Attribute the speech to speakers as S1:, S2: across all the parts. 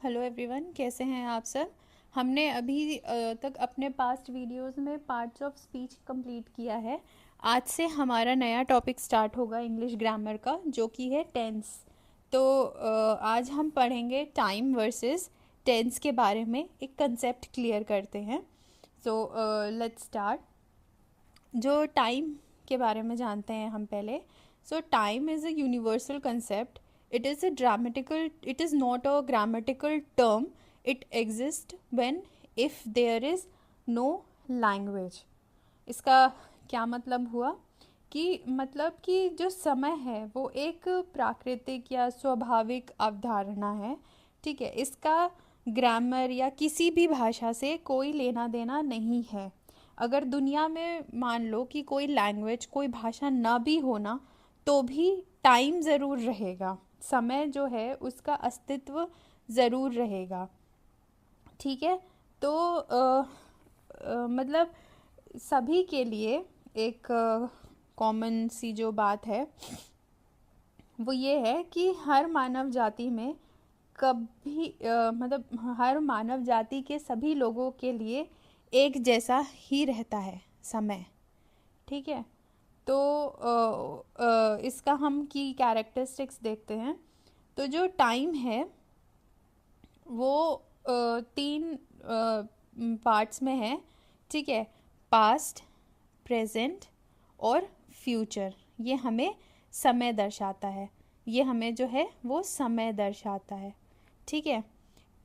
S1: Hello everyone, कैसे हैं आप सब। हमने अभी तक अपने पास्ट वीडियोस में पार्ट्स ऑफ स्पीच कंप्लीट किया है। आज से हमारा नया टॉपिक स्टार्ट होगा इंग्लिश ग्रामर का, जो कि है टेंस। तो आज हम पढ़ेंगे टाइम वर्सेस टेंस के बारे में, एक कंसेप्ट क्लियर करते हैं। So let's start. जो टाइम के बारे में जानते हैं हम पहले। सो time is a universal concept. It is not a grammatical term. It exists when if there is no language. इसका क्या मतलब हुआ कि मतलब कि जो समय है वो एक प्राकृतिक या स्वाभाविक अवधारणा है। ठीक है, इसका ग्रामर या किसी भी भाषा से कोई लेना देना नहीं है। अगर दुनिया में मान लो कि कोई लैंग्वेज, कोई भाषा ना भी होना, तो भी टाइम ज़रूर रहेगा। समय जो है उसका अस्तित्व ज़रूर रहेगा। ठीक है। तो मतलब सभी के लिए एक कॉमन सी जो बात है वो ये है कि हर मानव जाति में कभी मतलब हर मानव जाति के सभी लोगों के लिए एक जैसा ही रहता है समय। ठीक है। तो इसका हम की कैरेक्टरिस्टिक्स देखते हैं। तो जो टाइम है वो तीन पार्ट्स में है। ठीक है। पास्ट, प्रेजेंट और फ्यूचर। ये हमें समय दर्शाता है। ये हमें जो है वो समय दर्शाता है। ठीक है।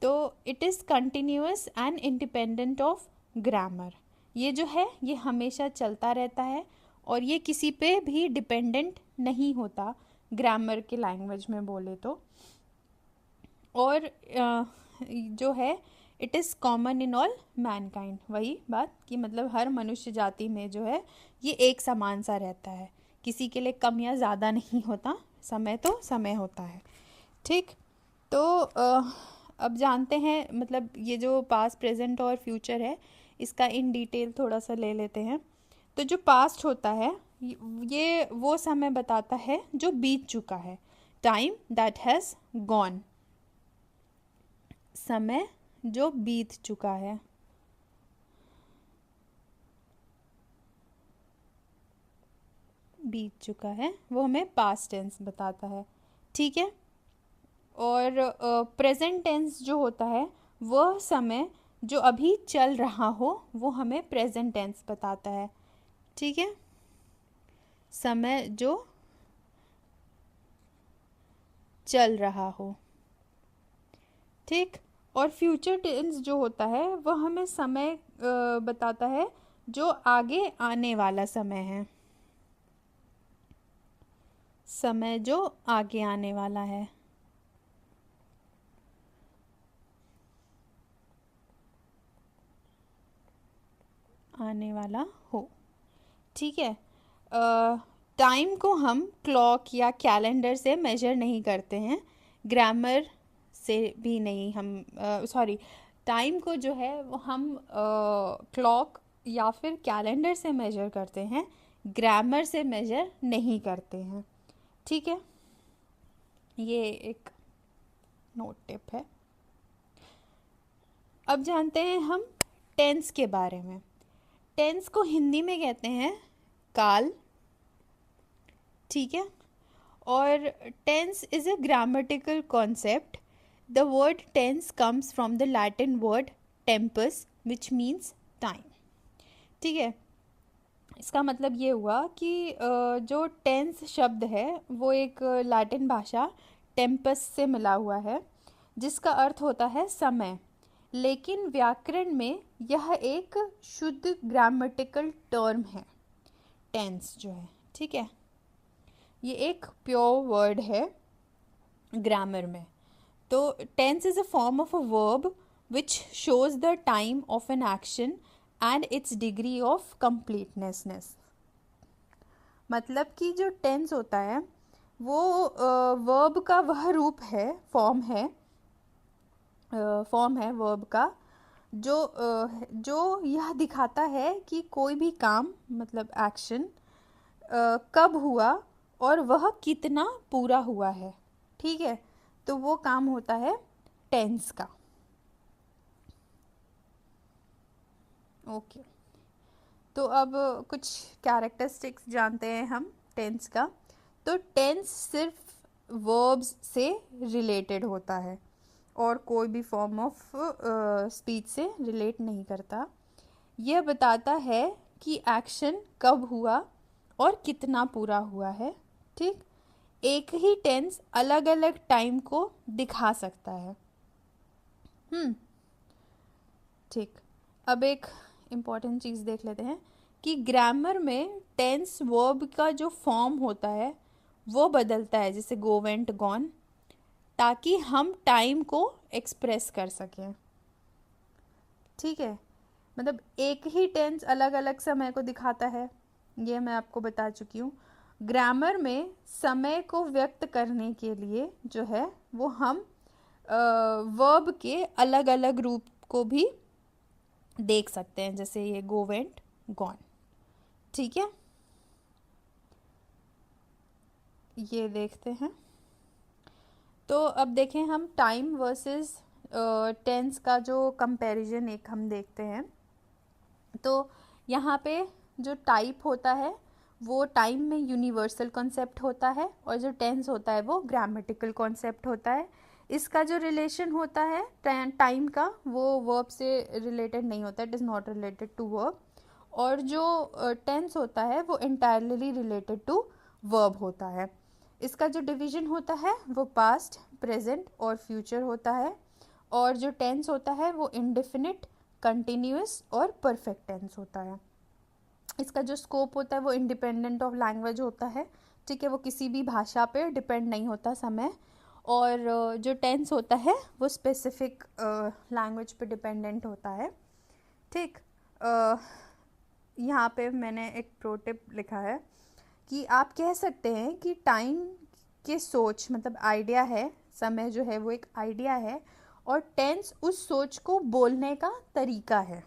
S1: तो it is continuous and independent of grammar. ये जो है ये हमेशा चलता रहता है और ये किसी पे भी डिपेंडेंट नहीं होता, ग्रामर के लैंग्वेज में बोले तो। और जो है it is common in all Mankind. वही बात कि मतलब हर मनुष्य जाति में जो है ये एक समान सा रहता है, किसी के लिए कम या ज़्यादा नहीं होता। समय तो समय होता है। ठीक। तो अब जानते हैं मतलब ये जो पास्ट, प्रेजेंट और फ्यूचर है, इसका इन डिटेल थोड़ा सा ले लेते हैं। तो जो पास्ट होता है ये वो समय बताता है जो बीत चुका है। Time that has gone. समय जो बीत चुका है। बीत चुका है वो हमें पास्ट टेंस बताता है। ठीक है। और प्रेजेंट टेंस जो होता है वह समय जो अभी चल रहा हो वो हमें प्रेजेंट टेंस बताता है। ठीक है। समय जो चल रहा हो। ठीक। और फ्यूचर टेंस जो होता है वह हमें समय बताता है जो आगे आने वाला समय है। समय जो आगे आने वाला है। आने वाला हो। ठीक है। टाइम को हम क्लॉक या कैलेंडर से मेजर नहीं करते हैं, ग्रामर से भी नहीं। हम सॉरी, टाइम को जो है वो हम क्लॉक या फिर कैलेंडर से मेजर करते हैं, ग्रामर से मेजर नहीं करते हैं। ठीक है। ये एक नोट टिप है। अब जानते हैं हम टेंस के बारे में। टेंस को हिंदी में कहते हैं काल। ठीक है। और tense is a grammatical concept. The word tense comes from the Latin word tempus which means time. ठीक है। इसका मतलब ये हुआ कि जो टेंस शब्द है वो एक लैटिन भाषा टेम्पस से मिला हुआ है, जिसका अर्थ होता है समय। लेकिन व्याकरण में यह एक शुद्ध ग्रामेटिकल टर्म है, टेंस जो है। ठीक है। ये एक प्योर वर्ड है ग्रामर में। तो tense is a form of a verb which shows the time of an action and its degree of completenessness. मतलब कि जो टेंस होता है वो वर्ब का वह रूप है, फॉर्म है वर्ब का, जो यह दिखाता है कि कोई भी काम मतलब एक्शन कब हुआ और वह कितना पूरा हुआ है। ठीक है। तो वो काम होता है टेंस का। ओके, तो अब कुछ कैरेक्टरिस्टिक्स जानते हैं हम टेंस का। तो टेंस सिर्फ वर्ब्स से रिलेटेड होता है और कोई भी फॉर्म ऑफ स्पीच से रिलेट नहीं करता। यह बताता है कि एक्शन कब हुआ और कितना पूरा हुआ है। ठीक, एक ही टेंस अलग अलग टाइम को दिखा सकता है। ठीक, अब एक इम्पॉर्टेंट चीज़ देख लेते हैं कि ग्रामर में टेंस वर्ब का जो फॉर्म होता है वो बदलता है, जैसे गो, वेंट, गॉन, ताकि हम टाइम को एक्सप्रेस कर सकें। ठीक है, मतलब एक ही टेंस अलग अलग समय को दिखाता है, ये मैं आपको बता चुकी हूँ। ग्रामर में समय को व्यक्त करने के लिए जो है वो हम वर्ब के अलग अलग रूप को भी देख सकते हैं, जैसे ये गो, वेंट, गॉन। ठीक है, ये देखते हैं। तो अब देखें हम टाइम वर्सेस टेंस का जो कंपैरिजन एक हम देखते हैं। तो यहाँ पे जो टाइप होता है वो टाइम में यूनिवर्सल कॉन्सेप्ट होता है और जो टेंस होता है वो ग्रामेटिकल कॉन्सेप्ट होता है। इसका जो रिलेशन होता है टाइम का वो वर्ब से रिलेटेड नहीं होता है, it is not related to verb. और जो टेंस होता है वो इंटायरली रिलेटेड टू वर्ब होता है। इसका जो डिवीजन होता है वो पास्ट, प्रेजेंट और फ्यूचर होता है। और जो टेंस होता है वो इंडेफिनिट, कंटिन्यूअस और परफेक्ट टेंस होता है। इसका जो स्कोप होता है वो इंडिपेंडेंट ऑफ लैंग्वेज होता है। ठीक है, वो किसी भी भाषा पे डिपेंड नहीं होता समय। और जो टेंस होता है वो स्पेसिफिक लैंग्वेज पे डिपेंडेंट होता है। ठीक, यहाँ पे मैंने एक प्रो टिप लिखा है कि आप कह सकते हैं कि टाइम के सोच मतलब आइडिया है, समय जो है वो एक आइडिया है और टेंस उस सोच को बोलने का तरीका है।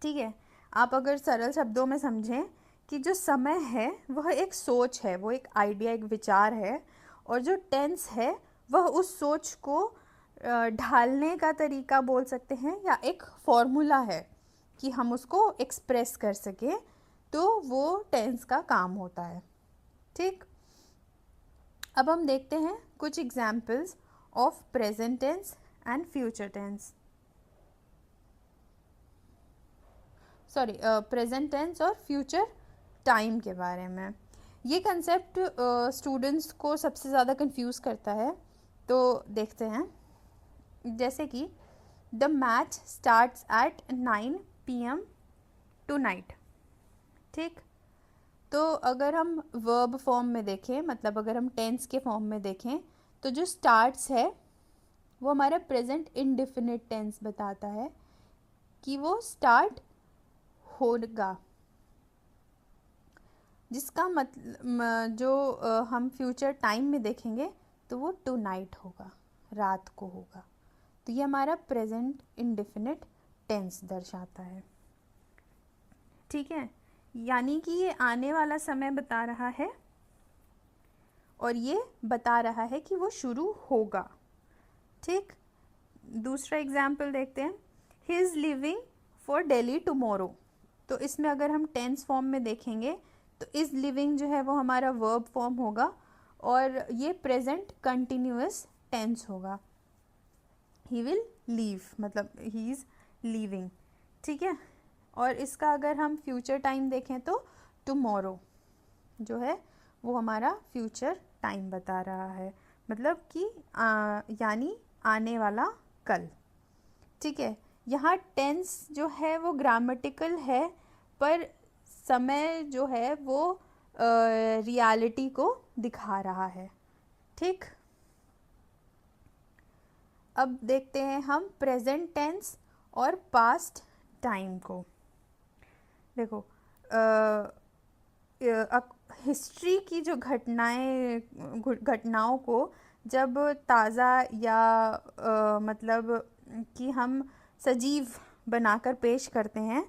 S1: ठीक है, आप अगर सरल शब्दों में समझें कि जो समय है वह एक सोच है, वो एक आइडिया, एक विचार है, और जो टेंस है वह उस सोच को ढालने का तरीका बोल सकते हैं या एक फॉर्मूला है कि हम उसको एक्सप्रेस कर सकें, तो वो टेंस का काम होता है। ठीक, अब हम देखते हैं कुछ examples of present tense and future tense, sorry present tense और फ्यूचर टाइम के बारे में। ये कंसेप्ट स्टूडेंट्स को सबसे ज़्यादा कंफ्यूज करता है। तो देखते हैं, जैसे कि the match starts at 9 PM tonight. ठीक, तो अगर हम वर्ब फॉर्म में देखें, मतलब अगर हम टेंस के फॉर्म में देखें, तो जो स्टार्ट्स है वो हमारा प्रेजेंट इंडेफिनिट टेंस बताता है कि वो स्टार्ट होगा, जिसका मतलब जो हम फ्यूचर टाइम में देखेंगे तो वो टू नाइट होगा, रात को होगा। तो ये हमारा प्रेजेंट इंडेफिनिट टेंस दर्शाता है। ठीक है, यानी कि ये आने वाला समय बता रहा है और ये बता रहा है कि वो शुरू होगा। ठीक, दूसरा एग्जाम्पल देखते हैं, he is living for Delhi tomorrow. तो इसमें अगर हम टेंस फॉर्म में देखेंगे तो इज़ लिविंग जो है वो हमारा वर्ब फॉर्म होगा और ये प्रेजेंट कंटिन्यूअस टेंस होगा। ही विल लीव मतलब ही इज़ लीविंग। ठीक है, और इसका अगर हम फ्यूचर टाइम देखें तो टुमारो जो है वो हमारा फ्यूचर टाइम बता रहा है, मतलब कि यानी आने वाला कल। ठीक है, यहाँ टेंस जो है वो ग्रामेटिकल है, पर समय जो है वो रियलिटी को दिखा रहा है। ठीक, अब देखते हैं हम प्रेजेंट टेंस और पास्ट टाइम को। देखो, हिस्ट्री की जो घटनाओं को जब ताज़ा या मतलब कि हम सजीव बनाकर पेश करते हैं,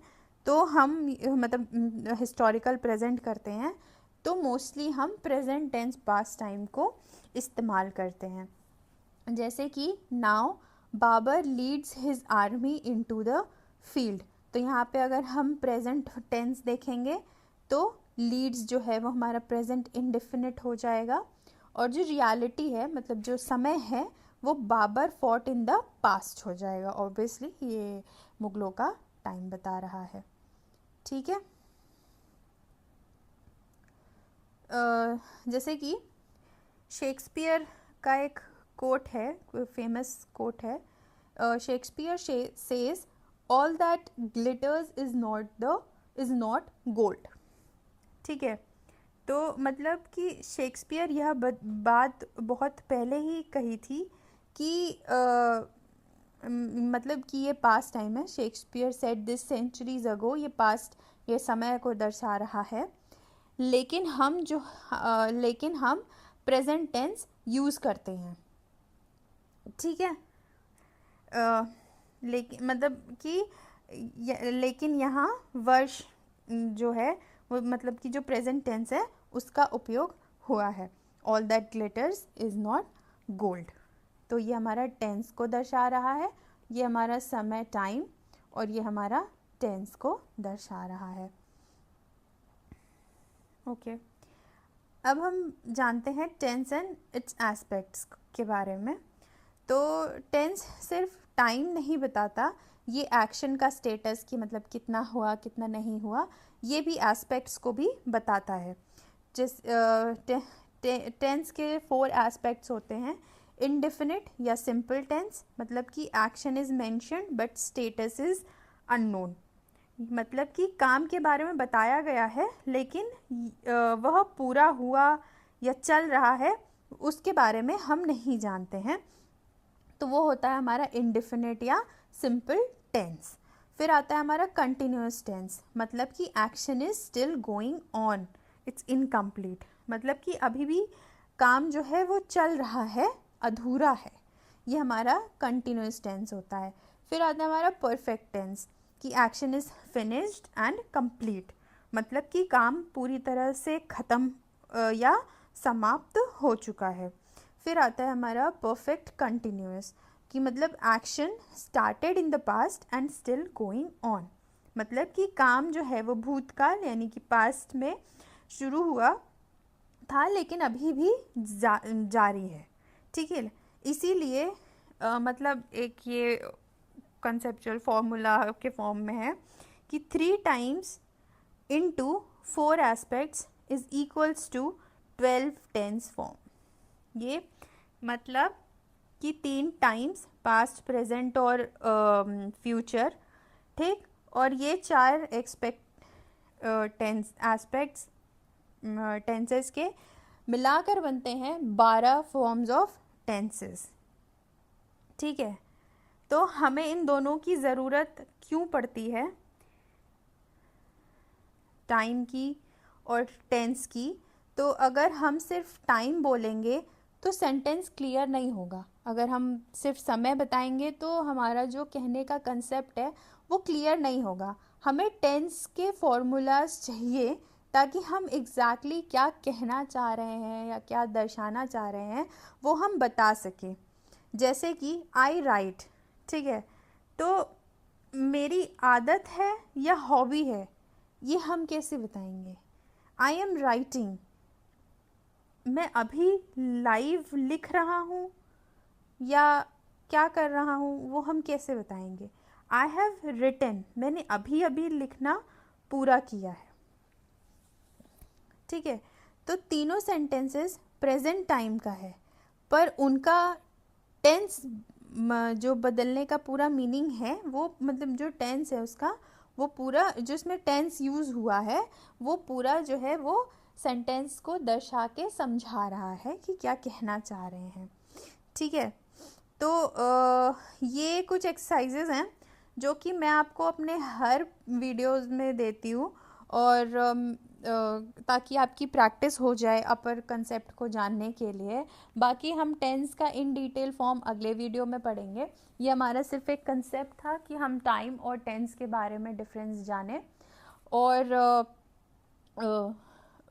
S1: तो हम मतलब हिस्टोरिकल प्रेजेंट करते हैं, तो मोस्टली हम प्रेजेंट टेंस पास्ट टाइम को इस्तेमाल करते हैं। जैसे कि now Babar leads his army into the field. तो यहाँ पे अगर हम प्रेजेंट टेंस देखेंगे तो लीड्स जो है वो हमारा प्रेजेंट इंडेफिनिट हो जाएगा, और जो रियलिटी है मतलब जो समय है वो Babar fought in the past हो जाएगा। ऑब्वियसली ये मुगलों का टाइम बता रहा है। ठीक है। जैसे कि शेक्सपियर का एक कोट है, फेमस कोट है, Shakespeare says all that glitters is not gold. ठीक है। तो मतलब कि शेक्सपियर यह बात बहुत पहले ही कही थी कि मतलब कि ये पास्ट टाइम है। Shakespeare said this centuries ago, ये पास्ट, ये समय को दर्शा रहा है। लेकिन हम प्रेजेंट टेंस यूज़ करते हैं। ठीक है। लेकिन मतलब कि लेकिन यहाँ वर्ष जो है वो मतलब कि जो प्रेजेंट टेंस है उसका उपयोग हुआ है। All that glitters is not gold. तो ये हमारा टेंस को दर्शा रहा है, ये हमारा समय टाइम, और ये हमारा टेंस को दर्शा रहा है। ओके। अब हम जानते हैं टेंस एंड इट्स एस्पेक्ट्स के बारे में। तो टेंस सिर्फ टाइम नहीं बताता, ये एक्शन का स्टेटस कि मतलब कितना हुआ कितना नहीं हुआ, ये भी एस्पेक्ट्स को भी बताता है। जिस टेंस के 4 एस्पेक्ट्स होते हैं। इनडेफिनिट या सिंपल टेंस, मतलब कि action is mentioned but status is unknown, मतलब कि काम के बारे में बताया गया है लेकिन वह पूरा हुआ या चल रहा है उसके बारे में हम नहीं जानते हैं, तो वो होता है हमारा इंडेफिनिट या सिंपल टेंस। फिर आता है हमारा कंटिन्यूअस टेंस, मतलब कि action is still going on, it's incomplete, मतलब कि अभी भी काम जो है वो चल रहा है, अधूरा है, ये हमारा कंटिन्यूअस टेंस होता है। फिर आता है हमारा परफेक्ट टेंस कि action is finished and complete, मतलब कि काम पूरी तरह से ख़त्म या समाप्त हो चुका है। फिर आता है हमारा परफेक्ट कंटिन्यूअस कि मतलब action started in the past and still going on, मतलब कि काम जो है वो भूतकाल यानी कि पास्ट में शुरू हुआ था लेकिन अभी भी जारी है। ठीक है। इसीलिए मतलब एक ये कंसेप्चुअल फॉर्मूला के फॉर्म में है कि 3 times into 4 aspects is equals to 12 tense form. ये मतलब कि 3 टाइम्स पास्ट, प्रेजेंट और फ्यूचर, ठीक, और ये 4 एस्पेक्ट्स टेंसेस के मिलाकर बनते हैं 12 फॉर्म्स ऑफ टेंसेस। ठीक है। तो हमें इन दोनों की ज़रूरत क्यों पड़ती है, टाइम की और टेंस की? तो अगर हम सिर्फ टाइम बोलेंगे तो सेंटेंस क्लियर नहीं होगा। अगर हम सिर्फ समय बताएंगे तो हमारा जो कहने का कंसेप्ट है वो क्लियर नहीं होगा। हमें टेंस के फॉर्मूलाज चाहिए ताकि हम एग्जैक्टली क्या कहना चाह रहे हैं या क्या दर्शाना चाह रहे हैं वो हम बता सकें। जैसे कि आई राइट, ठीक है, तो मेरी आदत है या हॉबी है, ये हम कैसे बताएंगे? आई एम राइटिंग, मैं अभी लाइव लिख रहा हूँ या क्या कर रहा हूँ, वो हम कैसे बताएंगे? आई हैव रिटन, मैंने अभी अभी लिखना पूरा किया है। ठीक है। तो तीनों सेंटेंसेस प्रेजेंट टाइम का है, पर उनका टेंस जो बदलने का पूरा मीनिंग है वो मतलब जो टेंस है उसका वो पूरा जो इसमें टेंस यूज़ हुआ है वो पूरा जो है वो सेंटेंस को दर्शा के समझा रहा है कि क्या कहना चाह रहे हैं। ठीक है। तो ये कुछ एक्सरसाइजेज हैं जो कि मैं आपको अपने हर वीडियोस में देती हूँ, और ताकि आपकी प्रैक्टिस हो जाए अपर कंसेप्ट को जानने के लिए। बाकी हम टेंस का इन डिटेल फॉर्म अगले वीडियो में पढ़ेंगे। ये हमारा सिर्फ एक कंसेप्ट था कि हम टाइम और टेंस के बारे में डिफरेंस जानें। और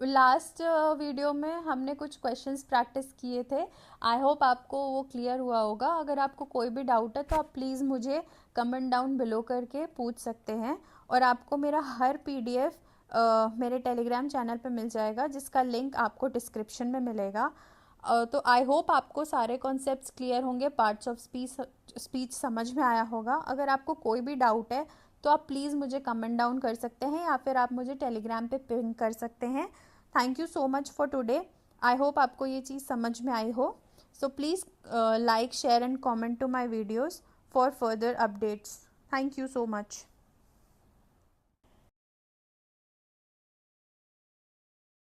S1: लास्ट वीडियो में हमने कुछ क्वेश्चंस प्रैक्टिस किए थे। आई होप आपको वो क्लियर हुआ होगा। अगर आपको कोई भी डाउट है तो आप प्लीज़ मुझे कमेंट डाउन बिलो करके पूछ सकते हैं। और आपको मेरा हर पीडीएफ मेरे टेलीग्राम चैनल पे मिल जाएगा, जिसका लिंक आपको डिस्क्रिप्शन में मिलेगा। तो आई होप आपको सारे कॉन्सेप्ट्स क्लियर होंगे, पार्ट्स ऑफ स्पीच समझ में आया होगा। अगर आपको कोई भी डाउट है तो आप प्लीज़ मुझे कमेंट डाउन कर सकते हैं, या फिर आप मुझे टेलीग्राम पे पिंग कर सकते हैं। Thank you so much for today. I hope आपको ये चीज़ समझ में आई हो। So please like, share and comment to my videos for further updates. Thank you so much.